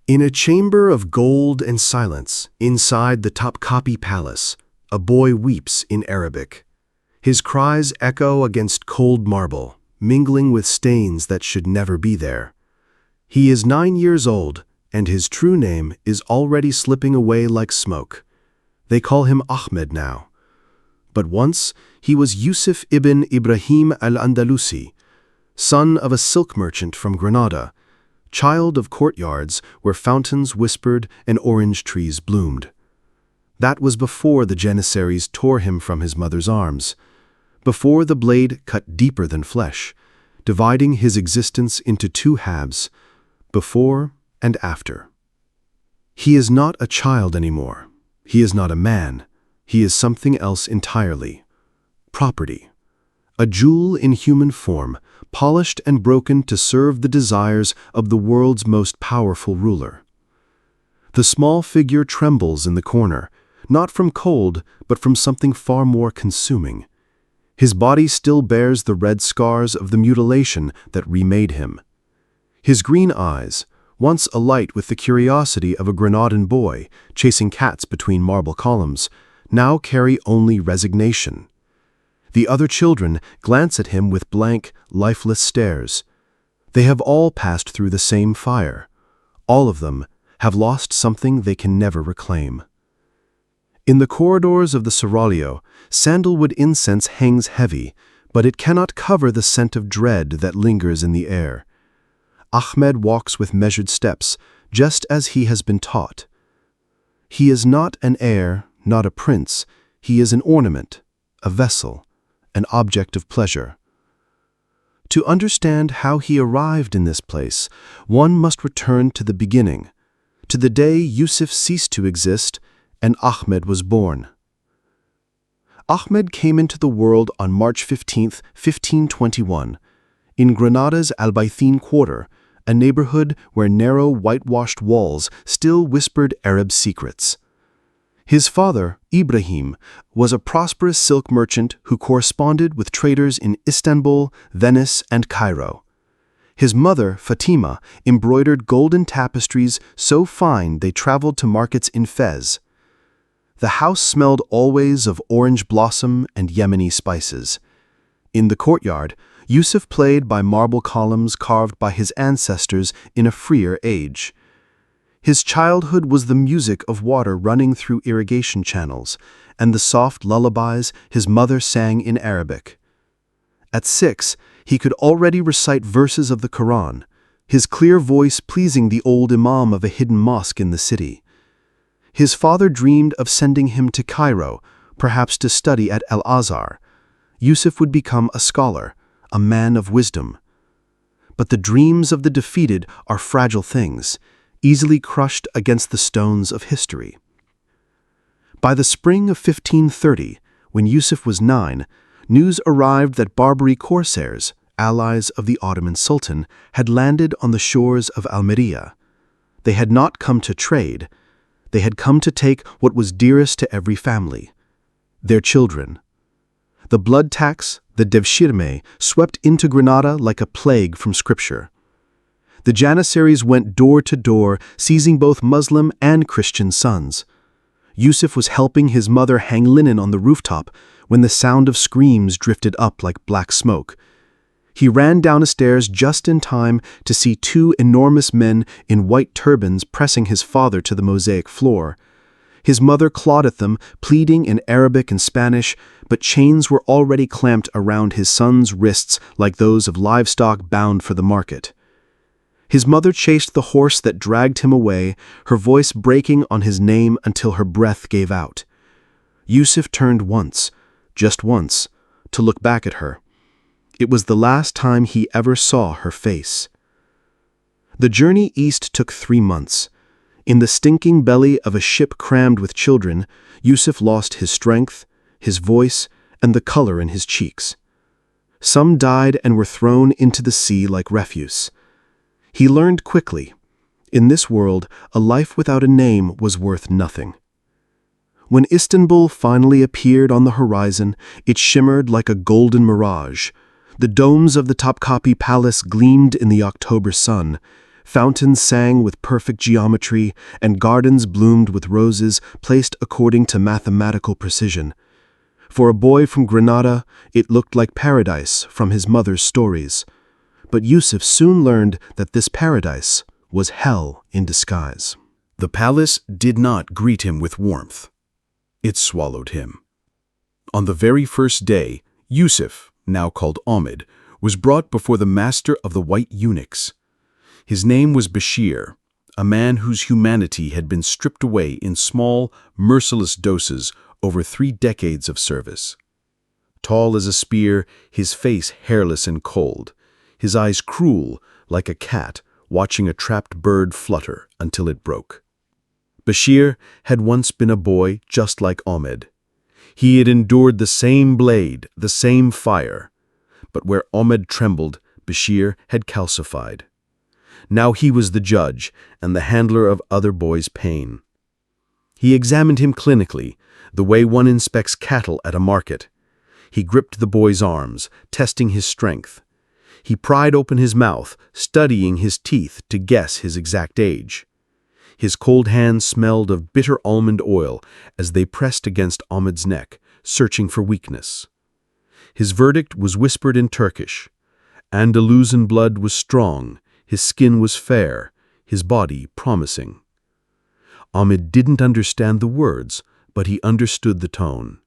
In a chamber of gold and silence, inside the Topkapi Palace, a boy weeps in Arabic. His cries echo against cold marble, mingling with stains that should never be there. He is 9 years old, and his true name is already slipping away like smoke. They call him Ahmed now. But once, he was Yusuf ibn Ibrahim al-Andalusi, son of a silk merchant from Granada, child of courtyards where fountains whispered and orange trees bloomed. That was before the Janissaries tore him from his mother's arms, before the blade cut deeper than flesh, dividing his existence into two halves, before and after. He is not a child anymore. He is not a man. He is something else entirely. Property. A jewel in human form, polished and broken to serve the desires of the world's most powerful ruler. The small figure trembles in the corner, not from cold, but from something far more consuming. His body still bears the red scars of the mutilation that remade him. His green eyes, once alight with the curiosity of a Granadan boy chasing cats between marble columns, now carry only resignation. The other children glance at him with blank, lifeless stares. They have all passed through the same fire. All of them have lost something they can never reclaim. In the corridors of the seraglio, sandalwood incense hangs heavy, but it cannot cover the scent of dread that lingers in the air. Ahmed walks with measured steps, just as he has been taught. He is not an heir, not a prince. He is an ornament, a vessel, an object of pleasure. To understand how he arrived in this place, one must return to the beginning, to the day Yusuf ceased to exist and Ahmed was born. Ahmed came into the world on March 15, 1521, in Granada's Albaythin quarter, a neighborhood where narrow whitewashed walls still whispered Arab secrets. His father, Ibrahim, was a prosperous silk merchant who corresponded with traders in Istanbul, Venice, and Cairo. His mother, Fatima, embroidered golden tapestries so fine they traveled to markets in Fez. The house smelled always of orange blossom and Yemeni spices. In the courtyard, Yusuf played by marble columns carved by his ancestors in a freer age. His childhood was the music of water running through irrigation channels, and the soft lullabies his mother sang in Arabic. At 6, he could already recite verses of the Quran, his clear voice pleasing the old imam of a hidden mosque in the city. His father dreamed of sending him to Cairo, perhaps to study at Al-Azhar. Yusuf would become a scholar, a man of wisdom. But the dreams of the defeated are fragile things, easily crushed against the stones of history. By the spring of 1530, when Yusuf was 9, news arrived that Barbary corsairs, allies of the Ottoman Sultan, had landed on the shores of Almeria. They had not come to trade. They had come to take what was dearest to every family, their children. The blood tax, the devshirme, swept into Granada like a plague from scripture. The Janissaries went door to door, seizing both Muslim and Christian sons. Yusuf was helping his mother hang linen on the rooftop when the sound of screams drifted up like black smoke. He ran down the stairs just in time to see 2 enormous men in white turbans pressing his father to the mosaic floor. His mother clawed at them, pleading in Arabic and Spanish, but chains were already clamped around his son's wrists like those of livestock bound for the market. His mother chased the horse that dragged him away, her voice breaking on his name until her breath gave out. Yusuf turned once, just once, to look back at her. It was the last time he ever saw her face. The journey east took 3 months. In the stinking belly of a ship crammed with children, Yusuf lost his strength, his voice, and the color in his cheeks. Some died and were thrown into the sea like refuse. He learned quickly. In this world, a life without a name was worth nothing. When Istanbul finally appeared on the horizon, it shimmered like a golden mirage. The domes of the Topkapi Palace gleamed in the October sun. Fountains sang with perfect geometry, and gardens bloomed with roses placed according to mathematical precision. For a boy from Granada, it looked like paradise from his mother's stories. But Yusuf soon learned that this paradise was hell in disguise. The palace did not greet him with warmth. It swallowed him. On the very first day, Yusuf, now called Ahmed, was brought before the master of the white eunuchs. His name was Bashir, a man whose humanity had been stripped away in small, merciless doses over 3 decades of service. Tall as a spear, his face hairless and cold, his eyes cruel, like a cat watching a trapped bird flutter until it broke. Bashir had once been a boy just like Ahmed. He had endured the same blade, the same fire. But where Ahmed trembled, Bashir had calcified. Now he was the judge and the handler of other boys' pain. He examined him clinically, the way one inspects cattle at a market. He gripped the boy's arms, testing his strength. He pried open his mouth, studying his teeth to guess his exact age. His cold hands smelled of bitter almond oil as they pressed against Ahmed's neck, searching for weakness. His verdict was whispered in Turkish. Andalusian blood was strong, his skin was fair, his body promising. Ahmed didn't understand the words, but he understood the tone.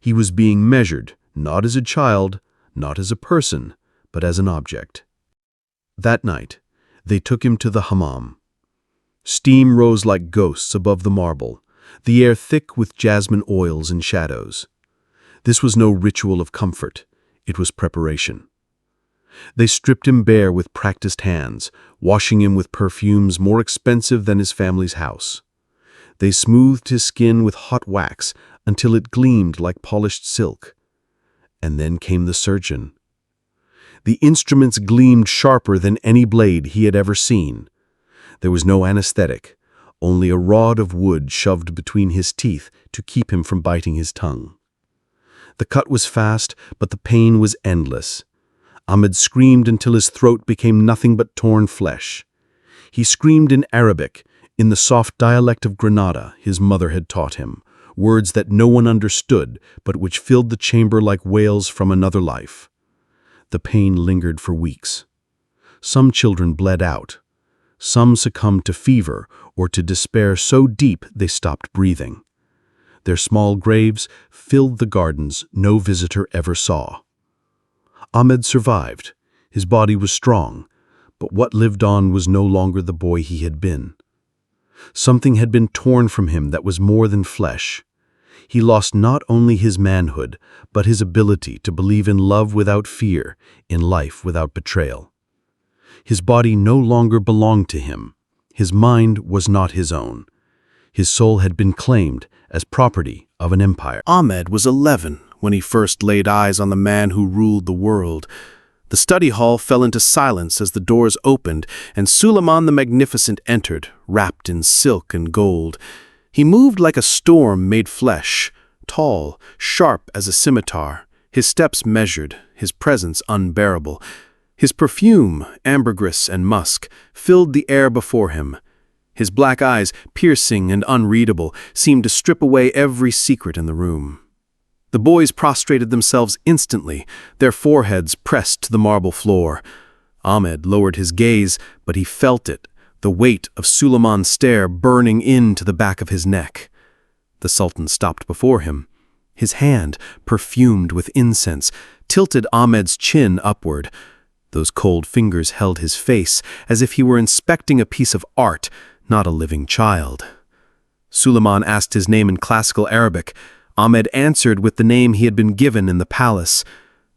He was being measured, not as a child, not as a person, but as an object. That night, they took him to the hammam. Steam rose like ghosts above the marble, the air thick with jasmine oils and shadows. This was no ritual of comfort, it was preparation. They stripped him bare with practiced hands, washing him with perfumes more expensive than his family's house. They smoothed his skin with hot wax until it gleamed like polished silk. And then came the surgeon. The instruments gleamed sharper than any blade he had ever seen. There was no anesthetic, only a rod of wood shoved between his teeth to keep him from biting his tongue. The cut was fast, but the pain was endless. Ahmed screamed until his throat became nothing but torn flesh. He screamed in Arabic, in the soft dialect of Granada his mother had taught him, words that no one understood, but which filled the chamber like wails from another life. The pain lingered for weeks. Some children bled out. Some succumbed to fever or to despair so deep they stopped breathing. Their small graves filled the gardens no visitor ever saw. Ahmed survived. His body was strong, but what lived on was no longer the boy he had been. Something had been torn from him that was more than flesh. He lost not only his manhood, but his ability to believe in love without fear, in life without betrayal. His body no longer belonged to him. His mind was not his own. His soul had been claimed as property of an empire. Ahmed was 11 when he first laid eyes on the man who ruled the world. The study hall fell into silence as the doors opened, and Suleiman the Magnificent entered, wrapped in silk and gold. He moved like a storm made flesh, tall, sharp as a scimitar, his steps measured, his presence unbearable. His perfume, ambergris and musk, filled the air before him. His black eyes, piercing and unreadable, seemed to strip away every secret in the room. The boys prostrated themselves instantly, their foreheads pressed to the marble floor. Ahmed lowered his gaze, but he felt it, the weight of Suleiman's stare burning into the back of his neck. The Sultan stopped before him. His hand, perfumed with incense, tilted Ahmed's chin upward. Those cold fingers held his face as if he were inspecting a piece of art, not a living child. Suleiman asked his name in classical Arabic. Ahmed answered with the name he had been given in the palace.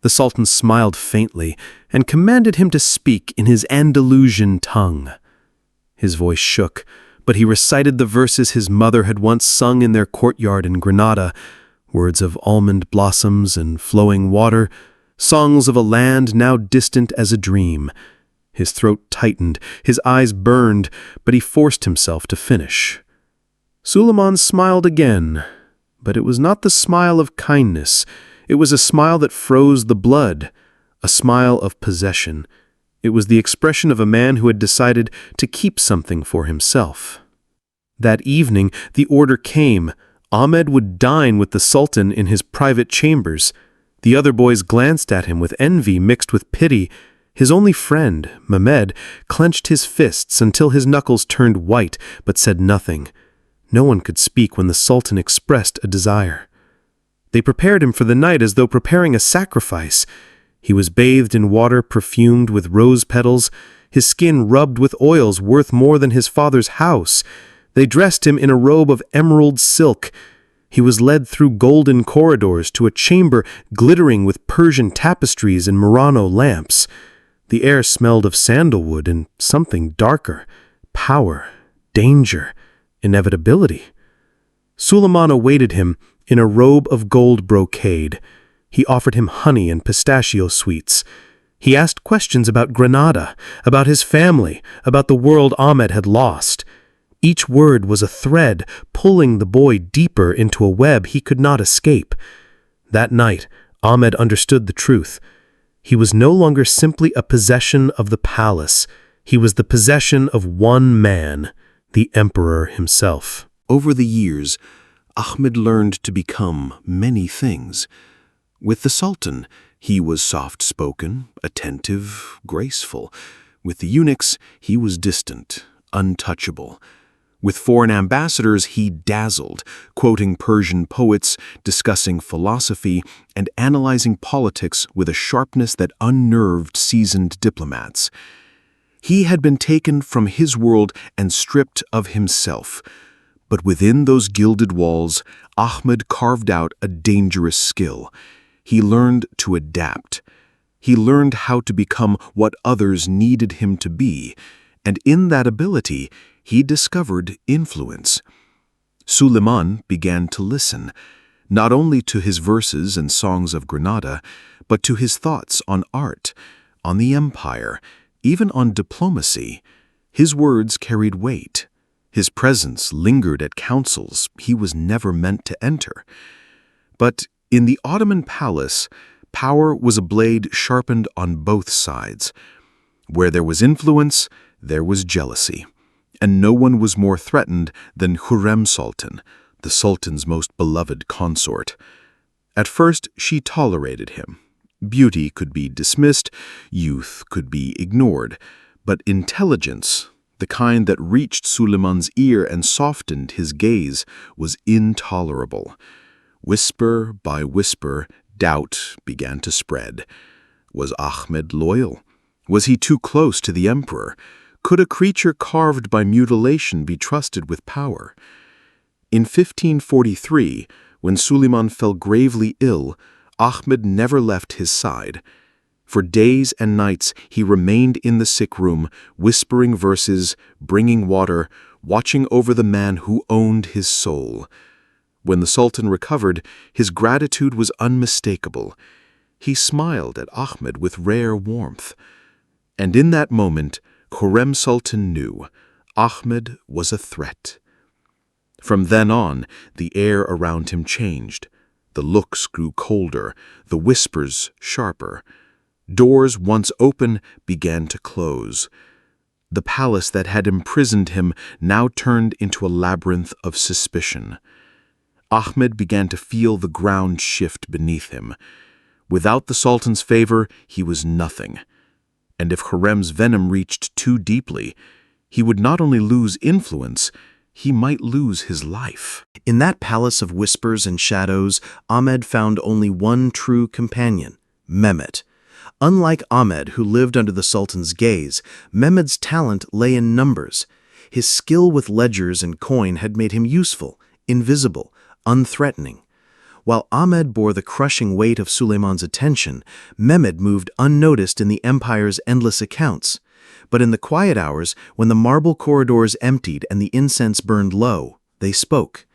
The Sultan smiled faintly and commanded him to speak in his Andalusian tongue. His voice shook, but he recited the verses his mother had once sung in their courtyard in Granada, words of almond blossoms and flowing water, songs of a land now distant as a dream. His throat tightened, his eyes burned, but he forced himself to finish. Suleiman smiled again, but it was not the smile of kindness. It was a smile that froze the blood, a smile of possession. It was the expression of a man who had decided to keep something for himself. That evening, the order came. Ahmed would dine with the Sultan in his private chambers. The other boys glanced at him with envy mixed with pity. His only friend, Mehmed, clenched his fists until his knuckles turned white, but said nothing. No one could speak when the Sultan expressed a desire. They prepared him for the night as though preparing a sacrifice. He was bathed in water perfumed with rose petals, his skin rubbed with oils worth more than his father's house. They dressed him in a robe of emerald silk. He was led through golden corridors to a chamber glittering with Persian tapestries and Murano lamps. The air smelled of sandalwood and something darker, power, danger, inevitability. Suleiman awaited him in a robe of gold brocade. He offered him honey and pistachio sweets. He asked questions about Granada, about his family, about the world Ahmed had lost. Each word was a thread, pulling the boy deeper into a web he could not escape. That night, Ahmed understood the truth. He was no longer simply a possession of the palace. He was the possession of one man, the emperor himself. Over the years, Ahmed learned to become many things. With the Sultan, he was soft-spoken, attentive, graceful. With the eunuchs, he was distant, untouchable. With foreign ambassadors, he dazzled, quoting Persian poets, discussing philosophy, and analyzing politics with a sharpness that unnerved seasoned diplomats. He had been taken from his world and stripped of himself. But within those gilded walls, Ahmed carved out a dangerous skill. He learned to adapt. He learned how to become what others needed him to be, and in that ability, he discovered influence. Suleiman began to listen, not only to his verses and songs of Granada, but to his thoughts on art, on the empire, even on diplomacy. His words carried weight. His presence lingered at councils he was never meant to enter. But in the Ottoman palace, power was a blade sharpened on both sides. Where there was influence, there was jealousy. And no one was more threatened than Harem Sultan, the Sultan's most beloved consort. At first, she tolerated him. Beauty could be dismissed, youth could be ignored, but intelligence, the kind that reached Suleiman's ear and softened his gaze, was intolerable. Whisper by whisper, doubt began to spread. Was Ahmed loyal? Was he too close to the emperor? Could a creature carved by mutilation be trusted with power? In 1543, when Suleiman fell gravely ill, Ahmed never left his side. For days and nights he remained in the sick room, whispering verses, bringing water, watching over the man who owned his soul. When the Sultan recovered, his gratitude was unmistakable. He smiled at Ahmed with rare warmth. And in that moment, Harem Sultan knew Ahmed was a threat. From then on, the air around him changed. The looks grew colder, the whispers sharper. Doors once open began to close. The palace that had imprisoned him now turned into a labyrinth of suspicion. Ahmed began to feel the ground shift beneath him. Without the Sultan's favor, he was nothing. And if Harem's venom reached too deeply, he would not only lose influence, he might lose his life. In that palace of whispers and shadows, Ahmed found only one true companion, Mehmet. Unlike Ahmed, who lived under the Sultan's gaze, Mehmed's talent lay in numbers. His skill with ledgers and coin had made him useful, invisible, unthreatening. While Ahmed bore the crushing weight of Suleiman's attention, Mehmed moved unnoticed in the empire's endless accounts. But in the quiet hours, when the marble corridors emptied and the incense burned low, they spoke.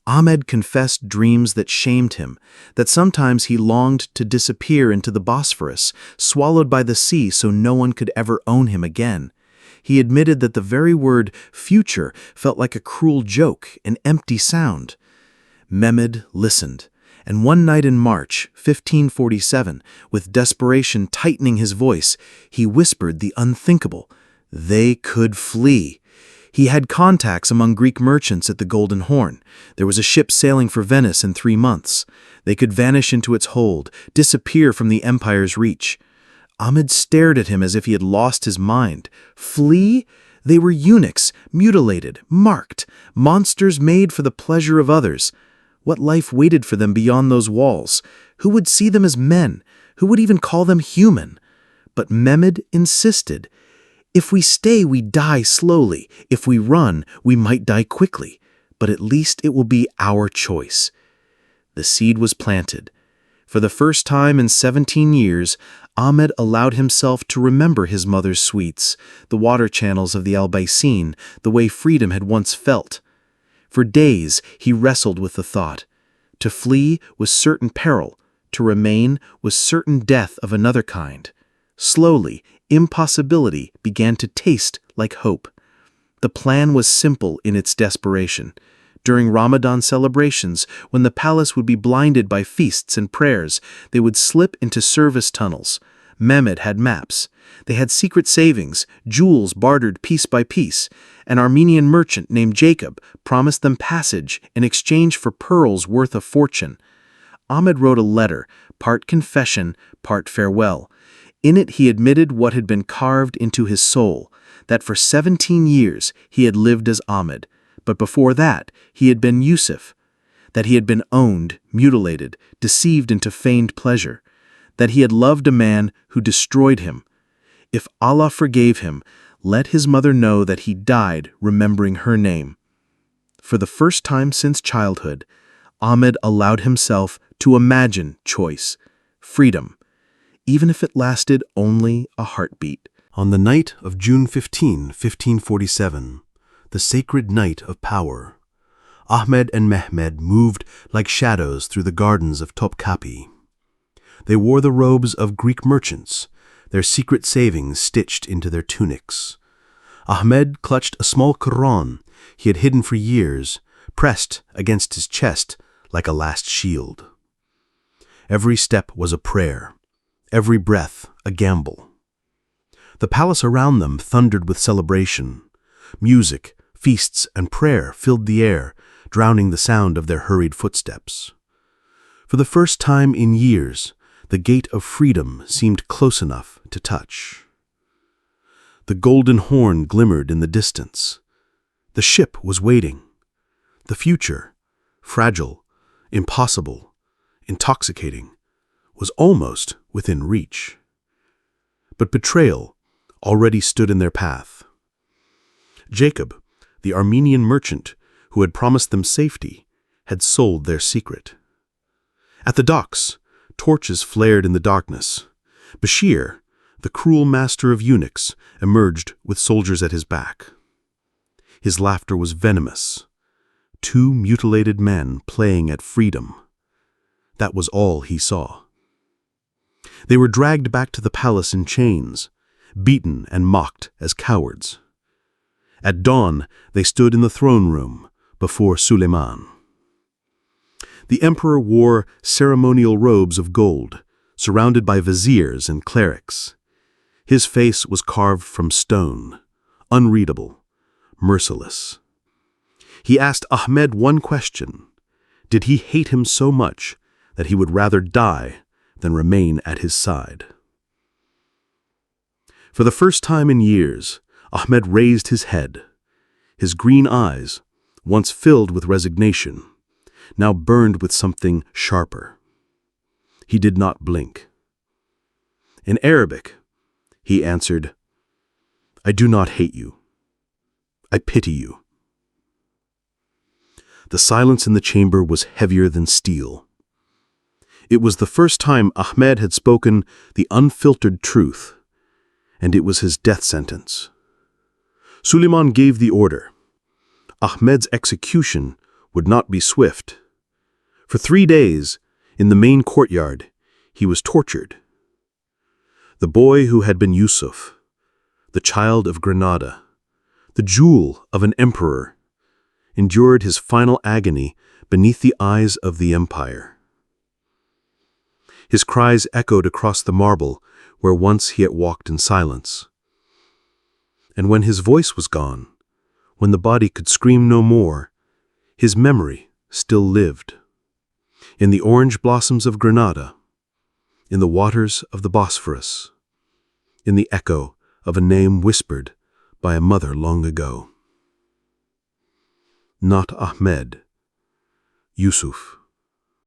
Ahmed confessed dreams that shamed him, that sometimes he longed to disappear into the Bosphorus, swallowed by the sea so no one could ever own him again. He admitted that the very word future felt like a cruel joke, an empty sound. Mehmed listened, And one night in March, 1547, with desperation tightening his voice, he whispered the unthinkable. They could flee. He had contacts among Greek merchants at the Golden Horn. There was a ship sailing for Venice in 3 months. They could vanish into its hold, disappear from the empire's reach. Ahmed stared at him as if he had lost his mind. Flee? They were eunuchs, mutilated, marked, monsters made for the pleasure of others. What life waited for them beyond those walls? Who would see them as men? Who would even call them human? But Mehmed insisted. If we stay, we die slowly. If we run, we might die quickly. But at least it will be our choice. The seed was planted. For the first time in 17 years, Ahmed allowed himself to remember his mother's sweets, the water channels of the Albaycin, the way freedom had once felt. For days, he wrestled with the thought. To flee was certain peril. To remain was certain death of another kind. Slowly, impossibility began to taste like hope. The plan was simple in its desperation. During Ramadan celebrations, when the palace would be blinded by feasts and prayers, they would slip into service tunnels. Mehmed had maps. They had secret savings, jewels bartered piece by piece. An Armenian merchant named Jacob promised them passage in exchange for pearls worth a fortune. Ahmed wrote a letter, part confession, part farewell. In it he admitted what had been carved into his soul, that for 17 years he had lived as Ahmed, but before that he had been Yusuf, that he had been owned, mutilated, deceived into feigned pleasure, that he had loved a man who destroyed him. If Allah forgave him, let his mother know that he died remembering her name. For the first time since childhood, Ahmed allowed himself to imagine choice, freedom, even if it lasted only a heartbeat. On the night of June 15, 1547, the sacred night of power, Ahmed and Mehmed moved like shadows through the gardens of Topkapi. They wore the robes of Greek merchants, their secret savings stitched into their tunics. Ahmed clutched a small Quran he had hidden for years, pressed against his chest like a last shield. Every step was a prayer, every breath a gamble. The palace around them thundered with celebration. Music, feasts, and prayer filled the air, drowning the sound of their hurried footsteps. For the first time in years, the gate of freedom seemed close enough to touch. The Golden Horn glimmered in the distance. The ship was waiting. The future, fragile, impossible, intoxicating, was almost within reach. But betrayal already stood in their path. Jacob, the Armenian merchant who had promised them safety, had sold their secret. At the docks, torches flared in the darkness. Bashir, the cruel master of eunuchs, emerged with soldiers at his back. His laughter was venomous. 2 mutilated men playing at freedom. That was all he saw. They were dragged back to the palace in chains, beaten and mocked as cowards. At dawn, they stood in the throne room before Suleiman. The emperor wore ceremonial robes of gold, surrounded by viziers and clerics. His face was carved from stone, unreadable, merciless. He asked Ahmed one question. Did he hate him so much that he would rather die than remain at his side? For the first time in years, Ahmed raised his head. His green eyes, once filled with resignation, now burned with something sharper. He did not blink. In Arabic, he answered, "I do not hate you. I pity you." The silence in the chamber was heavier than steel. It was the first time Ahmed had spoken the unfiltered truth, and it was his death sentence. Suleiman gave the order. Ahmed's execution would not be swift. For 3 days, in the main courtyard, he was tortured. The boy who had been Yusuf, the child of Granada, the jewel of an emperor, endured his final agony beneath the eyes of the empire. His cries echoed across the marble where once he had walked in silence. And when his voice was gone, when the body could scream no more, his memory still lived. In the orange blossoms of Granada, in the waters of the Bosphorus, in the echo of a name whispered by a mother long ago. Not Ahmed, Yusuf.